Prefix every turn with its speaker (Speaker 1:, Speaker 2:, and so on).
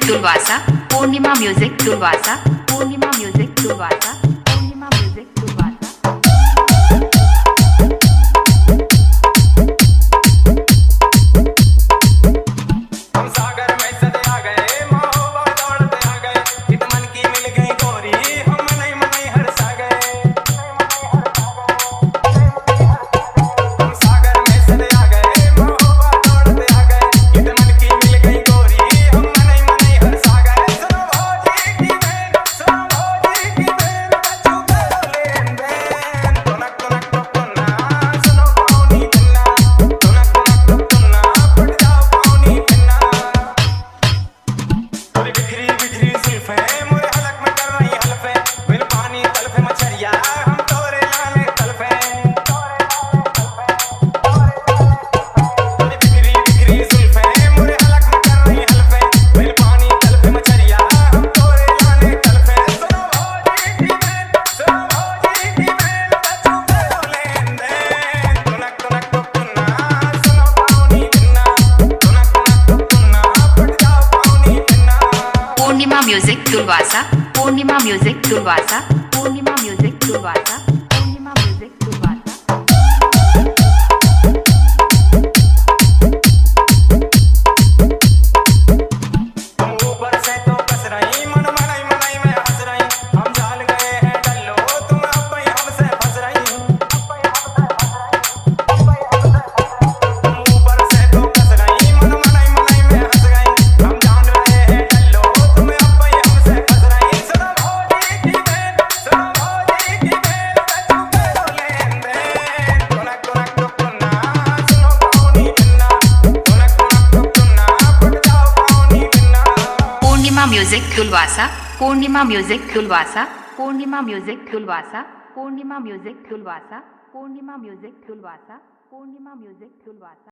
Speaker 1: तुलवासा, पूर्णिमा music तुलवासा, पूर्णिमा music तुलवासा, पूर्णिमा music तुलवासा।
Speaker 2: हम सागर में सदे आ गए, महोबा दौड़ते आ गए, इत मन की मिल गई गोरी, हम मनई मनई हर्षा गए। हम सागर में सदे आ गए, महोबा दौड़ते आ गए, इत मन की मिल गई गोरी, हम मनई मनई हर्षा गए। सुनो भौजी की बेन, सुनो भौजी की बेन, बच्चू करो लेन देन, तुनक तुनक टुकना, सुनो पाऊनी पिन्ना, तुनक तुनक टुकना, पट जाओ पाऊनी पिन्ना। थोड़ी बिखरी बिखरी जुल्फें मोरे हलक में कर रही हलफे, बिन पानी तलफे मछरिया हम तोरे लाले तलफे। थोड़ी बिखरी बिखरी जुल्फें मोरे हलक में कर रही हलफे, बिन पानी तलफे मछरिया हम तोरे लाले तलफे। सुनो भौजी की बेन, सुनो भौजी की बेन, बच्चू करो लेन देन, तुनक तुनक टुकना, सुनो पाऊनी पिन्ना, तुनक तुनक टुकना, पट जाओ पाऊनी पिन्ना।
Speaker 1: पूर्णिमा म्यूजिक तुलवासा, पूर्णिमा म्यूजिक तुलवासा, पूर्णिमा म्यूजिक तुलवासा, पूर्णिमा म्यूजिक तुलवासा।
Speaker 2: तुम ऊपर से तो कस रही, मन मनई मनई में हंस रही, हम जाल गए हैं डल्लो, तुम अब ही हमसे फंस रही। तुम ऊपर से तो कस रही, मन मनई मनई में हंस गई, हम जान रहे हैं डल्लो, तुम अब ही हमसे फंस रही। सुनो भौजी की बेन, सुनो भौजी की बेन, बच्चू करो लेन देन, तुनक तुनक टुकना, सुनो पाऊनी पिन्ना, तुनक तुनक टुकना, पट जाओ पाऊनी पिन्ना।
Speaker 1: पूर्णिमा म्यूजिक तुलवासा, पूर्णिमा म्यूजिक तुलवासा, पूर्णिमा म्यूजिक तुलवासा, पूर्णिमा म्यूजिक तुलवासा, पूर्णिमा म्यूजिक तुलवासा, पूर्णिमा म्यूजिक तुलवासा।